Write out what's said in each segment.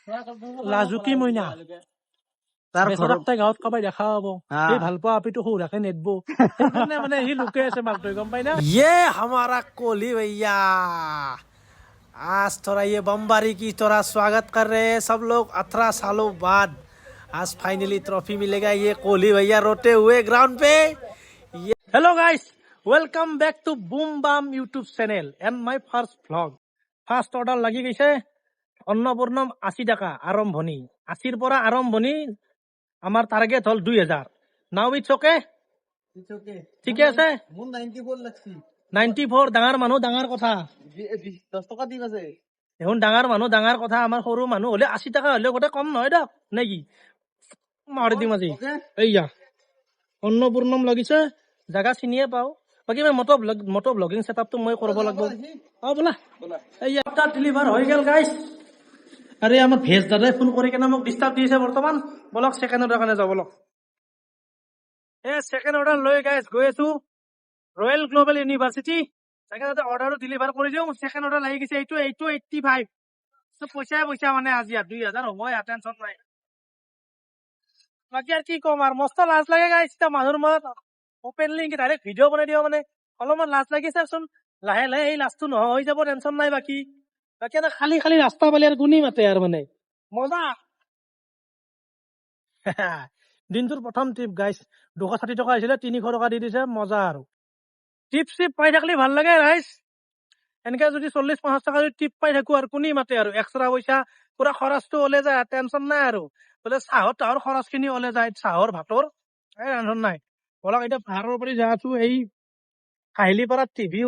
লাজুকী মইনা তাৰ ঘৰত গাঁৱত কাবাই দেখা পাব এই ভাল পোৱা আপিটো সৌৰাকে নেদব সেইকাৰণে মানে সি লুকাই আছে মালটো গম পাই না ये हमारा कोहली भैया आज थोड़ा ये बमबारी की थोड़ा स्वागत कर रहे हैं सब लोग 18 सालों बाद आज फाइनली ट्रॉफी मिलेगा ये कोहली भैया रोते हुए ग्राउंड पे hello guys welcome back to Boom Bam YouTube channel and my first vlog first order লাগি গৈছে অন্নপূৰ্ণম 80 টাকা আৰম্ভণি 80ৰ পৰা আৰম্ভণি আমাৰ target hall 2000 now it's okay ঠিকে আছে 94 লাগছি 94 ডাঙৰ মানুহ ডাঙৰ কথা 10 টকা দিম আছে এখন ডাঙৰ মানুহ ডাঙৰ কথা আমাৰ সৰু মানুহ হলে 80 টাকা হলে গোটে কম নহয় দক নেকি মাৰি দিম আজি এইয়া অন্নপূৰ্ণম লাগিছে জাগা চিনিয়ে পাও বাকি মই মটো ব্লগিং সেটআপটো মই কৰিব লাগিব বলা এইয়া অৰ্ডাৰ ডেলিভাৰ হৈ গেল গাইস আরে আমার ভেজ দাদাই ফোন করে কেন মোক ডিস্টার্ব দিয়েছে বর্তমান বলক সেকেন্ড অর্ডার কানে যাব বলক সেকেন্ড অর্ডার লই গাইস গৈ আছো রয়্যাল গ্লোবাল ইউনিভার্সিটি সেকেন্ড অর্ডারও ডেলিভার করে দিও সেকেন্ড অর্ডার লাগি গেছে এইটো 85 সব পয়সা মানে আজি 2000 হ'ব টেনশন নাই বাকি আর কি কম আর মস্ত লাজ লাগে গাইস তা মানুহৰ মত ওপেনলি ডাইরেক্ট ভিডিও বনাই দিও মানে অলপমান লাজ লাগিছে চোন লাহে লাহে এই লাজটো নহয় হৈ যাব টেনশন নাই বাকি এটা খালি রাস্তা পালে আর গুণী মাতে আর মানে মজা দিনটোৰ প্ৰথম ট্ৰিপ গাইছ 260 টকা আহিছিলে 300 টকা দি দিছে মজা আৰু ট্ৰিপ পাই থাকলে ভাল লাগে ৰাইজ এনেকে যদি 40-50 টকা যদি ট্ৰিপ পাই থাকো আৰু কোনি মাতে আৰু এক্সট্ৰা পইচা পুৰা খৰচটো ওলে যায় টেনচন নাই আৰু বোলে চাহৰ তাহৰ খৰচ খিনি ওলে যায় চাহৰ ভাতৰ এই টেনচন নাই বলক এতিয়া পাহাৰৰ পৰা যাই আছো এই কাহিলীপাৰা টিভি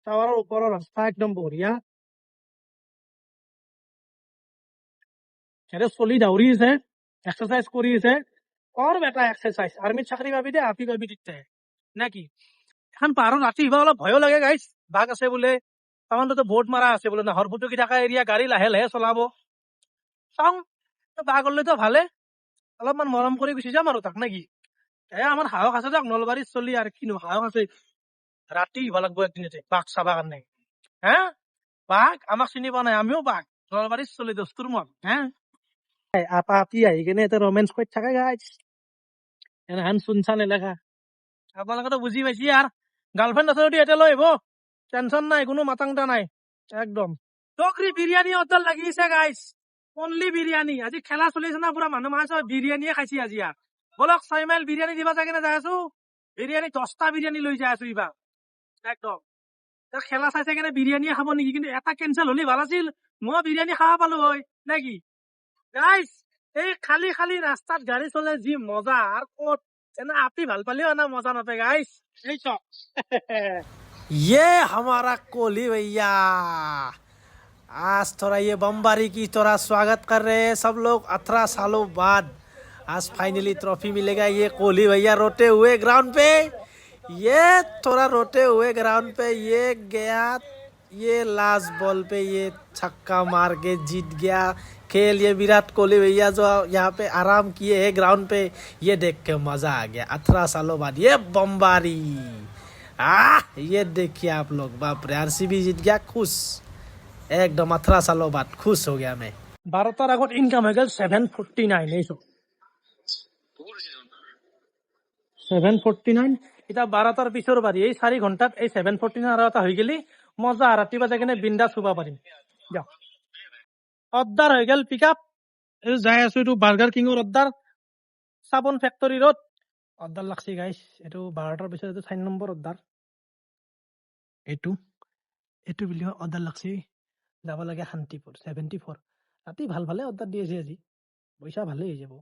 টাৱাৰৰ ওপৰৰ ৰাস্তা একদম বঢ়িয়া চলি দাউৰি আছে এক্সাৰসাইজ কৰি আছে কৰ বেটা এক্সাৰসাইজ আৰ্মিত চাকৰি পাবি দে আপি পাবি দিতে নাকি এখন পাহাৰত ৰাতি আহিবা অলপ ভয়ো লাগে গাইছ বাঘ আছে বোলে টাউনতো বৰ্ড মাৰা আছে বোলে নাহৰ ফুটুকি থকা এৰিয়া গাড়ী লাহে লাহে চলাব চাওঁ বাঘ হলেতো ভালে অলপমান মৰম কৰি গুচি যাম আৰু তাক নাকি আমাৰ সাহস আছে দিয়ক নলবাৰীত চলি আৰু কিনো সাহস আছে ৰাতি আহিব লাগব একদিনতে বাঘ চাবা কাৰণে হা বাঘ আমাক চিনি পোৱা নাই আমিও বাঘ নলবাৰীত চলি দস্তুৰ মত হা আপা আপি আহি কেনে এটা ৰোমেন্স কৰি থাকে গাইছ এনহান শুনছান এলেকা আপোনালোকে বুজি পাইছি আর গার্লফ্রেন্ড আছে যদি এটা লৈ আহিব টেনশন নাই কোনো মাতাংটা নাই একদম টকরি বিরিয়ানি অর্ডার লাগিছে গাইছ অনলি বিরিয়ানি আজি খেলা চলিছে না পুরা মানুহ মাছ বিরিয়ানিয়ে খাইছি আজি আর বলক 6 মাইল বিরিয়ানি দিবা যাই কেনে যাই আছো বিরিয়ানি 10টা বিরিয়ানি লৈ যাই আছো ইবা একদম খেলা চাইছে কেনে বিরিয়ানিয়ে খাব নেকি কিন্তু এটা কেনসেল হলি ভাল আছিল মই বিরিয়ানি খাওয়া পালো হয় নাকি গাইস এই খালি রাস্তাত গাড়ি চলে যি মজা আর কত এনে আপনি ভাল পালিও না মজা নাপে গাইস এই তো ये हमारा कोहली भैया आज थोड़ा ये बमबारी की थोड़ा स्वागत कर रहे हैं सब लोग 18 सालों बाद आज फाइनली ट्रॉफी मिलेगा ये कोहली भैया रोते हुए ग्राउंड पे ये थोड़ा रोते हुए ग्राउंड पे ये गया ये लास्ट बॉल पे ये छक्का मार के जीत गया खेल ये विराट कोहली भैया जो यहाँ पे आराम किए हैं ग्राउंड पे ये देख के मजा आ गया 18 सालों बाद ये बमबारी ये देखिए आप लोग बाप रे आरसीबी जीत गया खुश एकदम 18 सालों बाद खुश हो गया मैं 12টার আগত ইনকাম হৈ গেল 749 এইছো 749 এটা 12টার পিছৰ বাৰী এই 4 ঘণ্টাত এই 749 আৰু এটা হৈ গেলি মজা ৰাতিপুৱা যাই কেনে বিন্দাছ শুবা পাৰিম যাও অৰ্ডাৰ হৈ গেল পিক আপ এই যাই আছো এইটো বাৰ্গাৰ কিঙৰ অৰ্ডাৰ সাবন ফেক্টৰী ৰোড অৰ্ডাৰ লাগছি গাইছ এইটো 12টাৰ পিছত এইটো 4 নম্বৰ অৰ্ডাৰ এইটো বিলিও অৰ্ডাৰ লাগছি যাব লাগে শান্তিপুৰ 74 ৰাতি ভালে অৰ্ডাৰ দি আছে আজি পইচা ভালে হৈ যাব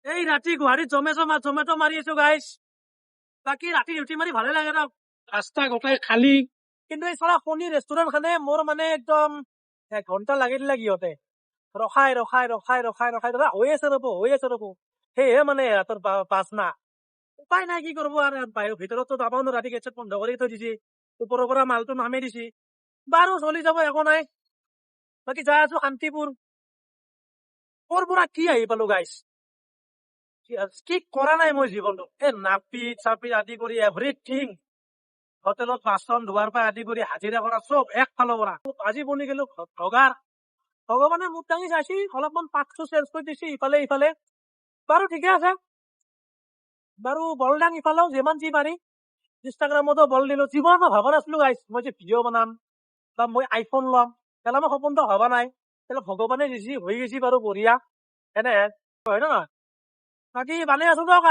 এই ৰাতি গুৱাহাটীত জমেটো মাৰি আছো গাইছ বাকি ৰাতি ডিউটি মাৰি ভালে লাগে না ৰাস্তা গোটাই খালী কিন্তু এই চলা শনি ৰেষ্টুৰেণ্ট খানে মোৰ মানে একদম 1 ঘন্টা লাগি দিলে কিহতে ৰখাই দাদা হৈ আছে ৰ'ব সেয়ে মানে সিহঁতৰ পাছ না উপায় নাই কি কৰিব আৰু বাহিৰ ভিতৰতো যাবাও ন ৰাতি গেট বন্ধ কৰি থৈ দিছে ওপৰৰ পৰা মালটো নামে দিছে বাৰু চলি যাব একো নাই বাকি যাই আছো শান্তিপুৰ ক'ৰ পৰা কি আহি পালো গাইছ কি কৰা নাই মই জীৱনটো এই নাপিত আদি কৰি এভৰিথিং হোটেলত বাচন ধোৱাৰ পৰা আদি কৰি হাজিৰা কৰা চব একফালৰ পৰা আজি বনি গেলো ভগাৰ ভগৱানে মোক দাঙি চাইছি অলপমান পাকটো চেঞ্জ কৰি দিছি ইফালে বাৰু ঠিকে আছে বাৰু বল দাং ইফালেও যিমান যি পাৰি ইনষ্টাগ্ৰামতো বল দিলো জীৱনত ভবা নাছিলো গাইছ মই যে ভিডিঅ' বনাম বা মই আইফোন ল'ম তেলা মই সপোনটো ভবা নাই তেলা ভগৱানে দিছি হৈ গৈছি বাৰু বঢ়িয়া এনে হয় নহয় বাকী ভালে আছো দিয়ক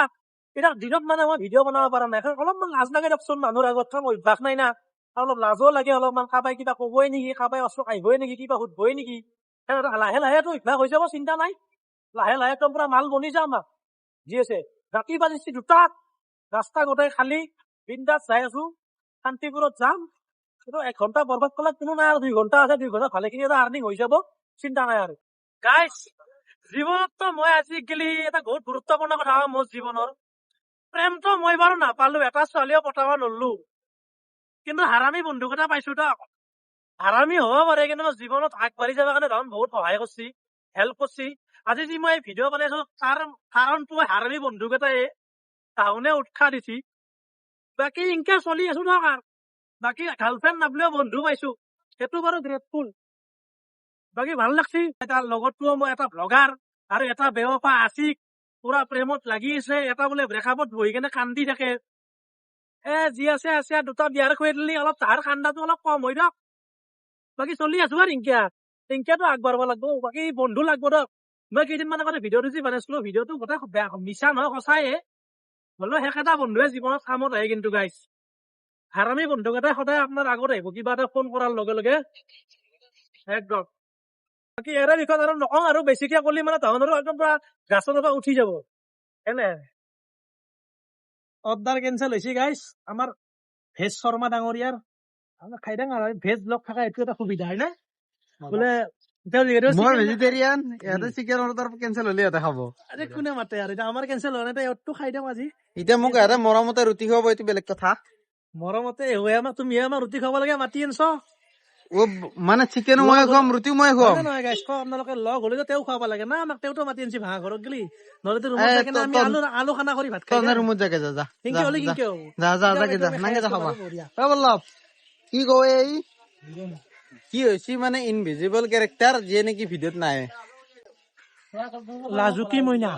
এতিয়া দিনত মানে মই ভিডিঅ' বনাব পৰা নাই অলপমান লাজ লাগে দিয়কচোন মানুহৰ আগত কাম অভ্যাস নাই না অলপ লাজো লাগে অলপমান কাবাই কিবা কবই নেকি কাবাই ওচৰত আহিবই নেকি কিবা সুধবই নেকি লাহে লাহেতো অভ্যাস হৈ যাব চিন্তা নাই লাহে একদম পুৰা মাল বনি যাম যি আছে ৰাতি বাজিছে 2টা ৰাস্তা গোটেই খালী বিন্দাছ যাই আছো শান্তিপুৰত যাম কিন্তু 1 ঘণ্টা বৰবাদ কৰিলে কোনো নাই আৰু 2 ঘণ্টা আছে 2 ঘণ্টা ভালেখিনি এটা আৰ্নিং হৈ যাব চিন্তা নাই আৰু গাইছ জীৱনততো মই আজিকালি এটা বহুত গুৰুত্বপূৰ্ণ কথা মোৰ জীৱনৰ প্ৰেমটো মই বাৰু নাপালো এটা ছোৱালীও পটাব নললো কিন্তু হাৰামী বন্ধুক এটা পাইছো দিয়ক হাৰামী হ'ব পাৰে কিন্তু মই জীৱনত আগবাঢ়ি যাবৰ কাৰণে ধৰণ বহুত সহায় কৰিছি হেল্প কৰিছি আজি যি মই ভিডিঅ' বনাইছো তাৰ কাৰণটো হাৰামী বন্ধুক এটাই তাহোনে উৎসাহ দিছি বাকী ইনকে চলি আছো দিয়ক বাকী গাৰ্লফ্ৰেণ্ড নাপলেও বন্ধু পাইছো সেইটো বাৰু গ্ৰেটফুল বাকী ভাল লাগছি তাৰ লগতটোও মই এটা ব্লগাৰ আৰু এটা বেৱফা আছিক পুৰা প্ৰেমত লাগি আছে এটা বোলে ব্ৰেকআপত বহি কেনে কান্দি থাকে যি আছে 2টা বিয়াৰ খুৱাই দিলি অলপ তাহাৰ কান্দাটো অলপ কম হৈ দিয়ক বাকী চলি আছো আৰু ইনকিয়াতো আগবাঢ়িব লাগব বাকী বন্ধু লাগব দিয়ক মই কেইদিনমান আগতে ভিডিঅ'টো যি বনাইছিলো ভিডিঅ'টো গোটেই বেয়া মিছা নহয় সঁচায়ে হ'লেও সেইকেইটা বন্ধুৱে জীৱনত কামত আহে কিন্তু গাইছ হাৰামী বন্ধুকেইটাই সদায় আপোনাৰ আগত আহিব কিবা এটা ফোন কৰাৰ লগে লগে একদম বাকী এৰে বিষয়ত আৰু নকওঁ আৰু বেছিকে কলি মানে তাহোনৰো একদম পুৰা গাছৰ পৰা উঠি যাব এনে অৰ্ডাৰ কেঞ্চেল হৈছে গাইছ আমাৰ ভেজ শৰ্মা ডাঙৰীয়াৰ আমাৰ খাই ডাঙৰ ভেজ ব্লগ থকা এইটো এটা সুবিধা হয় না বোলে মই ভেজিটেৰিয়ান ইয়াতে চিকেন অৰ্ডাৰ কেঞ্চেল হলে ইয়াতে খাব আৰে কোনে মাতে আৰু এতিয়া আমাৰ কেঞ্চেল হোৱা নাই ইয়াতটো খাই দিওঁ আজি এতিয়া মোক ইয়াতে মৰমতে ৰুটি খুৱাব এইটো বেলেগ কথা মৰমতে তুমি আমাৰ ৰুটি খাব লাগে মাতি আনছ মানে চিকেনো মই খুৱাম ৰুটিও মই খুৱাম নহয় গাইছ আপোনালোকে লগ হলে তেওঁ খুৱাব লাগে না আমাক তেওঁতো মাতি আনছি ভাঙা ঘৰত গেলি নহলে ৰুমত যাই কিনে আমি আলু খানা কৰি ভাত খাই ৰুমত যাকে যা কিনকে হলি কিনকে হ'ব নাগে যা খাবা বল্লভ কি কয় এই কি হৈছে মানে ইনভিজিবল কেৰেক্টাৰ যিয়ে নেকি ভিডিঅ'ত নাই লাজুকী মইনা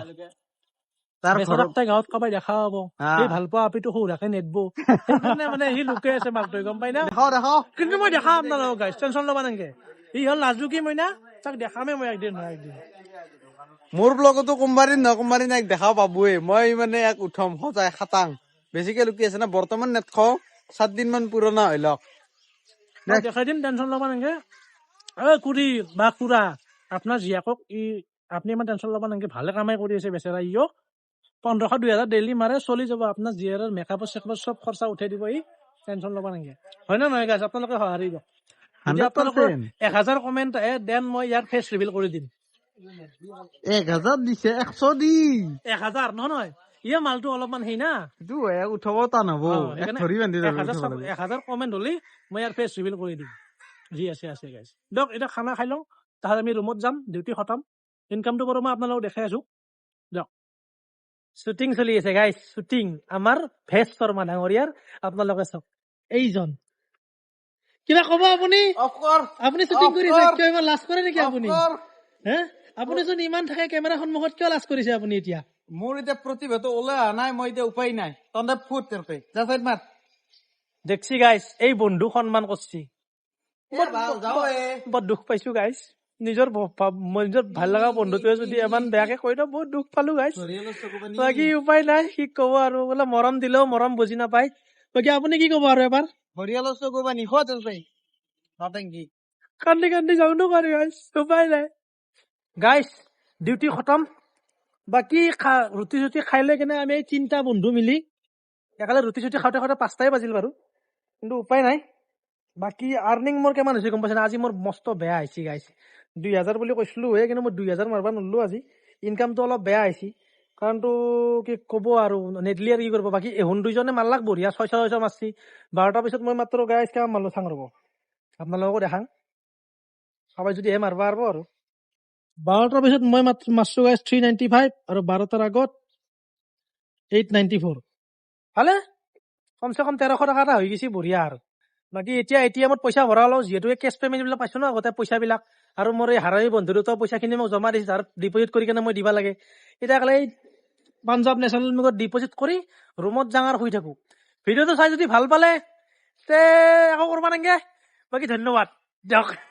তাৰ ঘৰত গাঁৱত কাবাই দেখা পাব এই ভাল পোৱা আপিটো সৌৰাকে নেদব সেইকাৰণে মানে সি লুকাই আছে মাক তই গম পাই না দেখাও কিন্তু মই দেখাম আপোনালোকক গাইছ টেনচন ল'বা নালাগে ই হ'ল লাজুকী মইনা তাক দেখামেই মই একদিন মোৰ ব্লগতো কোনবাৰি নাই দেখা পাবয়ে মই মানে এক উঠম সজাই খাটাং বেছিকে লুকি আছে না বৰ্তমান নেটখাও 7 দিন মান পুৰণা হৈ লওক দেখাই দিম টেনচন ল'বা নালাগে কুৰি বা খুৰা আপোনাৰ জীয়াকক আপুনি ইমান টেনচন ল'বা নালাগে ভালে কামাই কৰি আছে বেচেৰা ইও 1500-2000 ডেইলি মাৰে চলি যাব আপোনাৰ জীয়াৰৰ মেকআপৰ চেকআপৰ চব খৰচা উঠাই দিব টেনচন ল'বা নালাগে হয় না নহয় গাইছ আপোনালোকে সহায় দিব 1000 কমেণ্ট দেন মই ইয়াৰ ফেচ ৰিভিল কৰি দিম 1000 দিছে 100 দি 1000 নহয় ইয়ে মালটো অলপমান হেই না এইটো উঠাব টান হ'ব ধৰি বান্ধি 1000 কমেণ্ট হলি মই ইয়াৰ ফেচ ৰিভিল কৰি দিম যি আছে গাইছ দিয়ক এতিয়া খানা খাই লওঁ তাহাত আমি ৰুমত যাম ডিউটি খতম ইনকামটো বাৰু মই আপোনালোকক দেখাই আছো দিয়ক শ্বুটিং চলি আছে গাইছ শ্বুটিং আমাৰ ভেজ শৰ্মা ডাঙৰীয়াৰ আপোনালোকে চাওক এইজন কিবা কব আপুনি আপুনি শ্বুটিং কৰিছে কিয় ইমান লাজ কৰে নেকি আপুনি আপুনি চোন ইমান থাকে কেমেৰা সন্মুখত কিয় লাজ কৰিছে আপুনি এতিয়া মোৰ এতিয়া প্ৰতিভাটো ওলাই অহা নাই মই এতিয়া উপায় নাই তহঁতে ফুট তেলকে যা চাইড মাৰ দেখছি গাইছ এই বন্ধু সন্মান কৰছি বৰ দুখ পাইছো গাইছ নিজৰ ভাল লগা বন্ধুটোৱে যদি ইমান বেয়াকে কৈ দিওঁ বহুত দুখ পালো গাইছ বাকী উপায় নাই কি কব আৰু বোলে মৰম দিলেও মৰম বুজি নাপায় বাকী আপুনি কি কব আৰু এবাৰ হৰিয়ালৰ চকু বা নিখোৱা তেলকে কান্দি যাওঁ নো পাৰি গাইছ উপায় নাই গাইছ ডিউটি খতম বাকী ৰুটি চুটি খাই লৈ কেনে আমি 3টা বন্ধু মিলি একেলগে ৰুটি চুটি খাওঁতে 5টাই বাজিল বাৰু কিন্তু উপায় নাই বাকী আৰ্নিং মোৰ কিমান হৈছে গম পাইছে না আজি মোৰ মস্ত বেয়া হৈছে গাইছ 2000 বুলি কৈছিলো কিন্তু মই 2000 মাৰবা নললো আজি ইনকামটো অলপ বেয়া হৈছে কাৰণটো কি কব আৰু নেটলি আৰু কি কৰিব বাকী এহুন দুইজনে মাৰলাক বঢ়িয়া 600 মাৰছি 12টাৰ পিছত মই মাত্ৰ গাইছ কিমান মাৰলো চাং ৰব আপোনালোককো দেখাং সবাই যদি মাৰবা পাৰব আৰু 12টাৰ পিছত মই মাৰছো গাইছ 395 আৰু 12টাৰ আগত 894 ভালে কমচে কম 1300 টকা এটা হৈ গৈছে বঢ়িয়া আৰু বাকী এতিয়া ATM-ত পইচা ভৰালো যিহেতু কেছ পেমেণ্ট বিলাক পাইছো ন আগতে পইচাবিলাক আৰু মোৰ এই হাৰামী বন্ধু দুটাও পইচাখিনি মোক জমা দিছে আৰু ডিপজিট কৰি কেনে মই দিব লাগে এতিয়া কালি পাঞ্জাৱ নেশ্যনেল বেংকত ডিপজিট কৰি ৰুমত যাঙাৰ শুই থাকো ভিডিঅ'টো চাই যদি ভাল পালে তে আকৌ কৰবা নেংগে বাকী ধন্যবাদ দিয়ক